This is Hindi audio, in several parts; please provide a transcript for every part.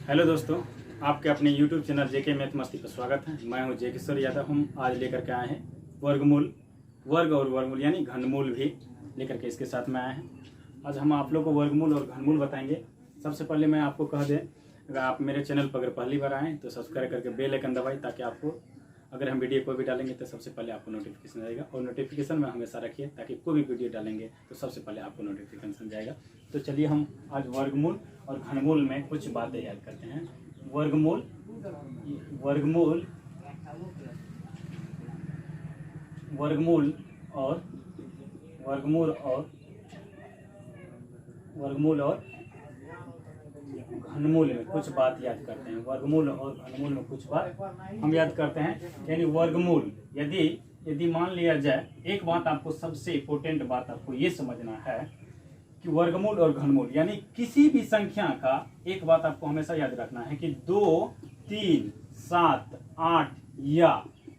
हेलो दोस्तों, आपके अपने YouTube चैनल जेके मैथ मस्ती पर स्वागत है। मैं हूं जय किशोर यादव। हम आज लेकर के आए हैं वर्ग और वर्गमूल यानी घनमूल भी लेकर के इसके साथ में आए हैं। आज हम आप लोग को वर्गमूल और घनमूल बताएंगे। सबसे पहले मैं आपको कह दें, अगर आप मेरे चैनल पर अगर पहली बार आएँ तो सब्सक्राइब करके बेल आइकन दबाएं, ताकि आपको अगर हम वीडियो कोई भी डालेंगे तो सबसे पहले आपको नोटिफिकेशन आएगा। और नोटिफिकेशन में हमेशा रखिए, ताकि कोई भी वीडियो डालेंगे तो सबसे पहले आपको नोटिफिकेशन जाएगा। तो चलिए हम आज वर्गमूल और घनमूल में कुछ बातें याद करते हैं। वर्गमूल और घनमूल में कुछ बात याद करते हैं। वर्गमूल और घनमूल में कुछ बात हम याद करते हैं। यानी वर्गमूल, यदि मान लिया जाए, एक बात आपको सबसे इम्पोर्टेंट बात आपको ये समझना है कि वर्गमूल और घनमूल यानी किसी भी संख्या का एक बात आपको हमेशा याद रखना है कि 2, 3, 7, 8 या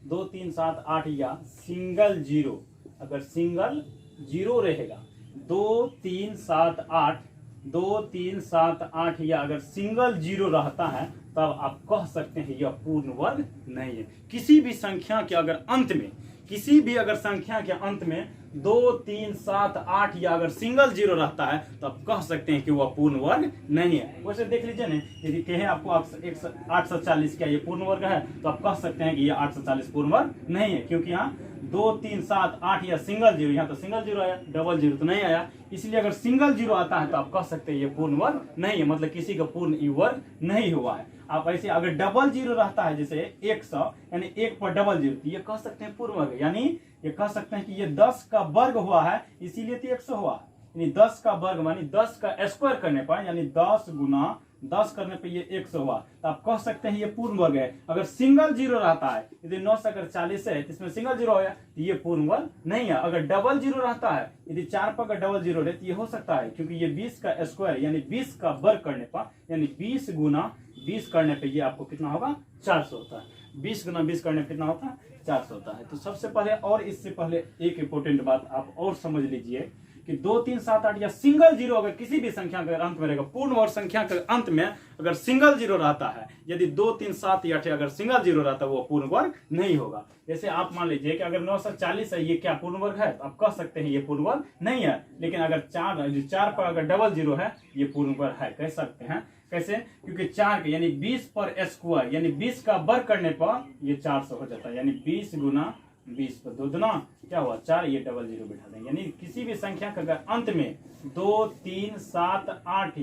2, 3, 7, 8 या सिंगल जीरो, अगर सिंगल जीरो रहेगा 2, 3, 7, 8 2, 3, 7, 8 या अगर सिंगल जीरो रहता है तब आप कह सकते हैं यह पूर्ण वर्ग नहीं है। किसी भी संख्या के अगर अंत में, संख्या के अंत में 2, 3, 7, 8 या अगर सिंगल जीरो रहता है तो आप कह सकते हैं कि वह पूर्ण वर्ग नहीं है। वैसे देख लीजिए ना, यदि कहे आपको 840 क्या ये पूर्ण वर्ग है, तो आप कह सकते हैं कि ये 840 पूर्ण वर्ग नहीं है, क्योंकि यहाँ 2, 3, 7, 8 या सिंगल जीरो, यहाँ तो सिंगल जीरो आया, डबल जीरो तो नहीं आया। इसलिए अगर सिंगल जीरो आता है तो आप कह सकते हैं ये पूर्ण वर्ग नहीं है, मतलब किसी का पूर्ण वर्ग नहीं हुआ है। आप ऐसे अगर डबल जीरो रहता है, जैसे 100 यानी 1 पर डबल जीरो, तो ये कह सकते हैं पूर्ण वर्ग, यानी ये कह सकते हैं कि ये 10 का वर्ग हुआ है, इसीलिए तो 100 हुआ। यानी 10 का वर्ग मानी 10 का स्क्वायर करने पर, यानी 10 गुना 10 करने पे ये 100 हुआ, तो आप कह सकते हैं ये पूर्ण वर्ग है। अगर सिंगल जीरो रहता है, यदि 9 से अगर 40 है तो इसमें सिंगल जीरो है तो ये पूर्ण वर्ग नहीं है। अगर डबल जीरो रहता है, यदि 4 पर अगर डबल जीरो रहे तो ये हो सकता है, क्योंकि ये 20 का स्क्वायर यानी 20 का वर्ग करने पर, यानी 20 गुना 20 करने पे ये आपको कितना होगा, 400 होता है। 20 गुना 20 करने पे कितना होता है, 400 होता है। तो सबसे पहले और इससे पहले एक इंपॉर्टेंट बात आप और समझ लीजिए कि 2, 3, 7, 8 या सिंगल जीरो अगर किसी भी संख्या के अंत में रहेगा, पूर्ण वर्ग संख्या के अंत में अगर सिंगल जीरो रहता है, यदि 2, 3, 7 या 8 अगर सिंगल जीरो रहता है वो पूर्ण वर्ग नहीं होगा। जैसे आप मान लीजिए कि अगर 940 है, ये क्या पूर्ण वर्ग है, तो आप कह सकते हैं ये पूर्ण वर्ग नहीं है। लेकिन अगर 4 पर अगर डबल जीरो है, ये पूर्ण वर्ग है, कह सकते हैं। कैसे? क्योंकि 4 के यानी 20 पर स्क्वायर यानी 20 का वर्ग करने पर ये 400 हो जाता है, यानी 20 गुना 20 पर 2 दुना क्या हुआ 4, ये डबल जीरो बिठा देंगे। यानी किसी भी संख्या का अगर अंत में 2, 3, 7, 8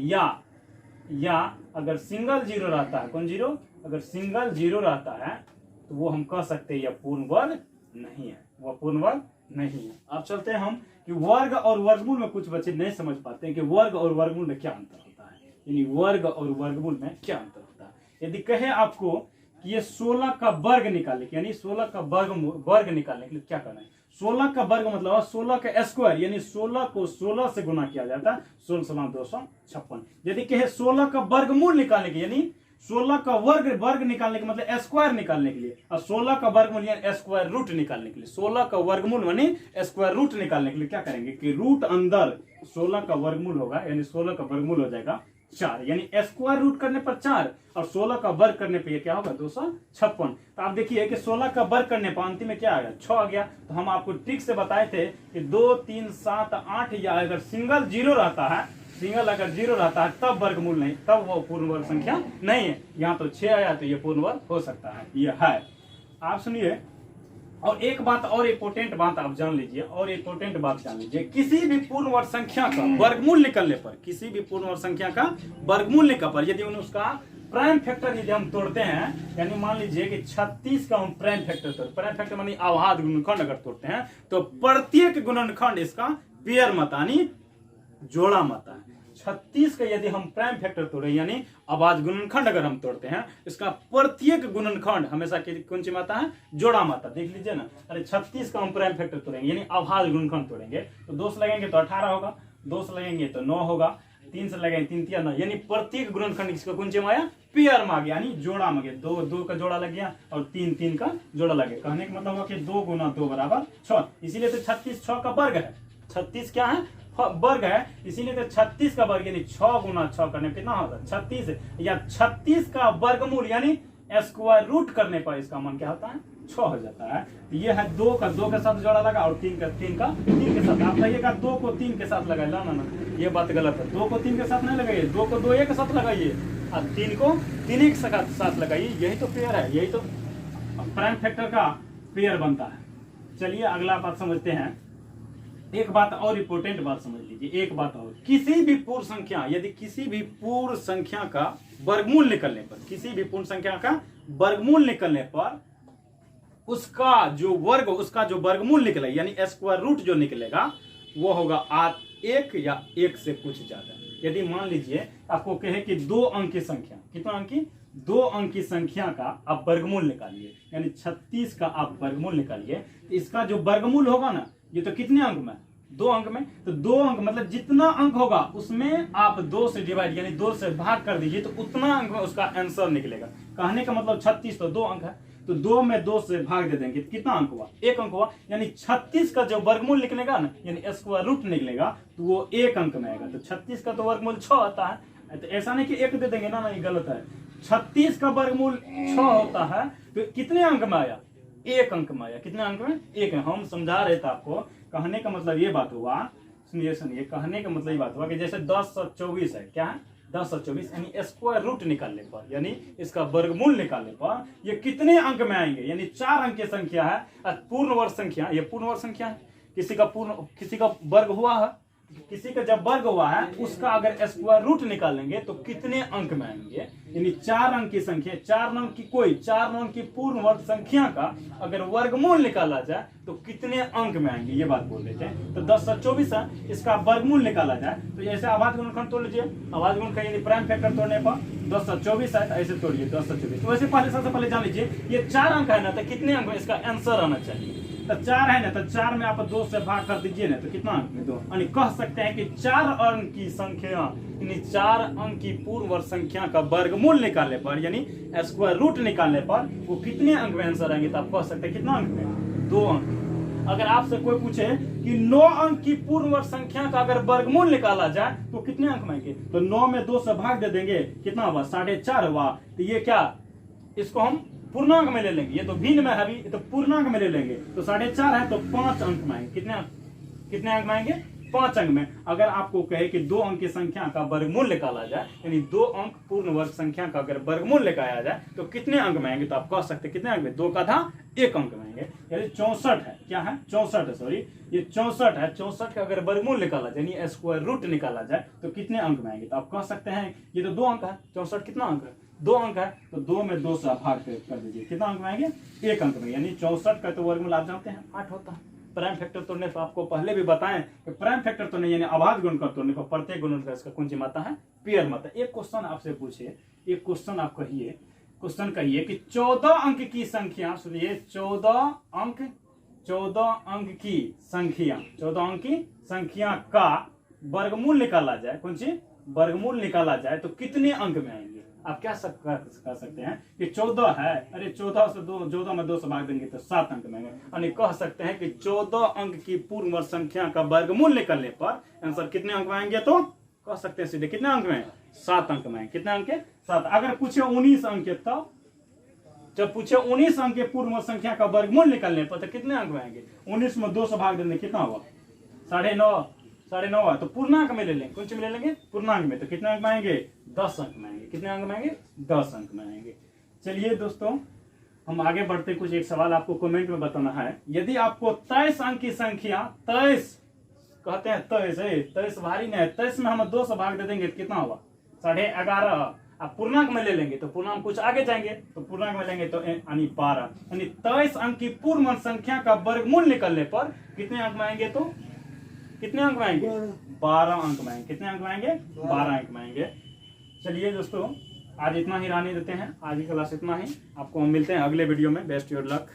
या अगर सिंगल जीरो रहता है, कौन जीरो, अगर सिंगल जीरो रहता है तो वो हम कह सकते हैं यह पूर्ण वर्ग नहीं है, वह पूर्ण वर्ग नहीं है। अब चलते हैं हम कि वर्ग और वर्गमूल में कुछ बच्चे नहीं समझ पाते हैं कि वर्ग और वर्गमूल में क्या अंतर होता है। यानी वर्ग और वर्गमूल में क्या अंतर होता है। यदि कहे आपको कि ये 16 का वर्ग निकालने के, यानी 16 का वर्ग निकालने के लिए क्या करना है, 16 का वर्ग मतलब 16 का स्क्वायर, यानी 16 को 16 से गुना किया जाता है, 16 256। यदि कहे 16 का वर्गमूल निकालने के, यानी 16 का वर्ग निकालने के मतलब स्क्वायर निकालने के लिए, और 16 का वर्गमूल यानी स्क्वायर रूट निकालने के लिए, 16 का वर्गमूल यानी स्क्वायर रूट निकालने के लिए क्या करेंगे कि रूट अंदर 16 का वर्गमूल होगा, यानी 16 का वर्गमूल हो जाएगा 4, यानी स्क्वायर रूट करने पर 4 और 16 का वर्ग करने पे ये क्या होगा 256। तो आप देखिए कि 16 का वर्ग करने पर अंतिम में क्या आ गया, 6 आ गया। तो हम आपको ट्रिक से बताए थे कि 2, 3, 7, 8 या अगर सिंगल जीरो रहता है, सिंगल अगर जीरो रहता है तब वर्गमूल नहीं, तब वो पूर्ण वर्ग संख्या नहीं है। यहाँ तो 6 आया तो ये पूर्ण वर्ग हो सकता है, ये है। आप सुनिए, और एक बात और इम्पोर्टेंट बात आप जान लीजिए, और इम्पोर्टेंट बात जान लीजिए, किसी भी पूर्ण वर्ग संख्या का वर्गमूल निकलने पर, किसी भी पूर्ण वर्ग संख्या का वर्गमूल निकलने पर यदि उसका प्राइम फैक्टर यदि हम तोड़ते हैं, यानी मान लीजिए कि 36 का हम प्राइम फैक्टर मानी अवहाद गुणनखंड अगर तोड़ते हैं, तो प्रत्येक गुणनखंड इसका पेयर मत यानी जोड़ा मत है। 36 का यदि हम प्राइम फैक्टर तोड़े यानी अभाज्य गुणनखंड अगर हम तोड़ते हैं, इसका प्रत्येक गुणनखंड हमेशा कौन सी मात्रा है, जोड़ा मात्रा। देख लीजिए ना, अरे 36 का हम प्राइम फैक्टर तोड़ेंगे यानी अभाज्य गुणनखंड तोड़ेंगे, तो 2 से लगेंगे तो 18 होगा, 2 से लगेंगे तो 9 होगा, 3 से लगेंगे 3 3 9, यानी प्रत्येक गुणनखंड इसका कौन सी आया, पेयर में आ गया, यानी जोड़ा में गया। 2 का जोड़ा लग गया और 3 का जोड़ा लग गया। कहने का मतलब हुआ कि 2 गुना 2 बराबर 6, इसीलिए तो 36 6 का वर्ग है। 36 क्या है, वर्ग है, इसीलिए तो 36 का वर्ग यानी 6 गुना 6 करने पर कितना होता है 36, या 36 का वर्गमूल यानी स्क्वायर रूट करने पर इसका मान क्या होता है 6 हो जाता है। ये है 2 का 2 के साथ जोड़ा लगा और 3 का 3 के साथ। आप कहिएगा 2 को 3 के साथ लगाइए, ना ये बात गलत है। 2 को 3 के साथ नहीं लगाइए, 2 को 2 एक के साथ लगाइए और 3 को 3 एक के साथ लगाइए। यही तो पेयर है, यही तो प्राइम फैक्टर का पेयर बनता है। चलिए अगला बात समझते हैं। एक बात और इंपॉर्टेंट बात समझ लीजिए, एक बात और, किसी भी पूर्ण संख्या, यदि किसी भी पूर्ण संख्या का वर्गमूल निकलने पर, किसी भी पूर्ण संख्या का वर्गमूल निकलने पर उसका जो वर्गमूल निकले यानी स्क्वायर रूट जो निकलेगा वो होगा R1 या 1 से कुछ ज्यादा। यदि मान लीजिए आपको कहे कि 2 अंक की संख्या, कितना अंक की 2 अंक की संख्या का आप वर्गमूल निकालिए, यानी 36 का आप वर्गमूल निकालिए, तो इसका जो वर्गमूल होगा ना, ये तो कितने अंक में 2 अंक में, तो 2 अंक मतलब जितना अंक होगा उसमें आप 2 से डिवाइड यानी 2 से भाग कर दीजिए, तो उतना अंक में उसका आंसर निकलेगा। कहने का मतलब 36 तो 2 अंक है, तो 2 में 2 से भाग दे देंगे, कितना अंक हुआ 1 अंक हुआ, यानी 36 का जो वर्गमूल निकलेगा ना यानी स्क्वायर रूट निकलेगा तो वो 1 अंक में आएगा। तो 36 का तो वर्गमूल 6 आता है, तो ऐसा नहीं कि 1 दे देंगे ना, ये गलत है। 36 का वर्गमूल 6 होता है, तो कितने अंक में आया 1 अंक में आया। कितने अंक में 1। हम समझा रहे थे आपको, कहने का मतलब ये बात हुआ, सुनिए कहने का मतलब ये बात हुआ कि जैसे 10 और 24 है, क्या है 10 और 24, यानी स्क्वायर रूट निकालने पर यानी इसका वर्गमूल निकालने पर ये कितने अंक में आएंगे, यानी 4 अंक की संख्या है, पूर्ण वर्ग संख्या, ये पूर्ण वर्ग संख्या है, किसी का वर्ग हुआ है, किसी का जब वर्ग हुआ है उसका अगर स्क्वायर रूट निकालेंगे तो कितने अंक में आएंगे, यानी 4 अंक की संख्या, 4 अंक की पूर्ण वर्ग संख्या का अगर वर्गमूल निकाला जाए तो कितने अंक में आएंगे, ये बात बोल रहे थे। तो 10 और 24 है, इसका वर्गमूल निकाला जाए तो ऐसे आवाज गुणनखंड तोड़ लीजिए, आवाज गुणनखंड यानी प्राइम फैक्टर तोड़ने पर 10 और 24 है, तो ऐसे तोड़िए 10 और 24। तो वैसे सबसे पहले जान लीजिए ये 4 अंक है ना, तो कितने अंक में इसका आंसर आना चाहिए, तो 4 है ना, तो 4 में आप 2 से भाग कर दीजिए ना, तो कितना अंक में 2, यानी कह सकते हैं कि 4 अंक की संख्या यानी 4 अंक की पूर्ण वर्ग संख्या का वर्गमूल निकालने पर यानी स्क्वायर रूट निकालने पर वो कितने अंक में आंसर आएंगे, तो आप कह सकते हैं कितना अंक में 2 अंक। अगर आपसे कोई पूछे कि 9 अंक की पूर्ण वर्ग संख्या का अगर वर्गमूल निकाला जाए तो कितने अंक में आएंगे, तो 9 में 2 से भाग दे देंगे, कितना हुआ 4.5 हुआ, तो ये क्या, इसको हम पूर्णांक में ले लेंगे, ये तो भिन्न में है अभी, तो पूर्णांक में ले लेंगे, तो 4.5 है तो 5 अंक में आएंगे, कितने अंक में आएंगे 5 अंक में। अगर आपको कहे कि 2 अंक की संख्या का वर्गमूल निकाला जाए यानी 2 अंक पूर्ण वर्ग संख्या का अगर वर्गमूल निकाला जाए तो कितने अंक में आएंगे, तो आप कह सकते हैं कितने अंक में 2 का था 1 अंक में आएंगे, यानी 64 है, क्या है 64 है, सॉरी ये 64 है। 64 का अगर वर्गमूल निकाला जाए यानी स्क्वायर रूट निकाला जाए तो कितने अंक में आएंगे, तो आप कह सकते हैं ये तो 2 अंक है, 64 कितना अंक है 2 अंक है, तो 2 में 2 से भाग कर दीजिए, कितना अंक में आएंगे 1 अंक में, यानी 64 का तो वर्गमूल आप जानते हैं 8 होता है। प्राइम फैक्टर तोड़ने पर आपको पहले भी बताएं कि प्राइम फैक्टर तोड़ने यानी अभाज्य गुणनखंड तोड़ने पर प्रत्येक गुणनखंड इसका कौन सी मात्रा है पेयर मात्रा। एक क्वेश्चन आपसे पूछे, एक क्वेश्चन आप कहिए कि 14 अंक की संख्या, सुनिए 14 अंक की संख्या का वर्गमूल निकाला जाए, कौन सी वर्गमूल निकाला जाए तो कितने अंक में आएंगे। आप क्या कह सकते हैं कि 14 है, अरे 14 में 2 से भाग देंगे तो 7 अंक में आएंगे, यानी कह सकते हैं कि 14 अंक की पूर्ण वर्ग संख्या का वर्गमूल निकलने पर आंसर कितने अंक में आएंगे, तो कह सकते हैं सीधे कितने अंक में 7 अंक में आएंगे। कितने अंक के 7। अगर पूछे 19 अंक के, तब जब पूछे 19 अंक के पूर्ण वर्ग संख्या का वर्गमूल निकलने पर तो कितने अंक में आएंगे, 19 में 2 से भाग देंगे कितना हुआ 9.5 है, तो पूर्णांक में ले लेंगे, कौन सी में ले लेंगे पूर्णांक में, तो कितने अंक में आएंगे 10 अंक में आएंगे, कितने अंक में आएंगे 10 अंक में आएंगे। चलिए दोस्तों हम आगे बढ़ते, कुछ एक सवाल आपको कमेंट में बताना है। यदि आपको 23 अंक की संख्या, 23 कहते हैं 23 भारी नहीं है, 23 में हम 2 से भाग दे देंगे तो कितना हुआ 11.5, आप पूर्णांक में ले लेंगे तो पूर्णांक कुछ आगे जाएंगे तो पूर्णांक में लेंगे तो यानी 12, यानी 23 अंक की पूर्ण संख्या का वर्गमूल निकलने पर कितने अंक में आएंगे, तो कितने अंक में आएंगे 12 अंक में आएंगे। कितने अंक में आएंगे 12 अंक में आएंगे। चलिए दोस्तों आज इतना ही रहने देते हैं, आज की क्लास इतना ही, आपको हम मिलते हैं अगले वीडियो में। Best your luck.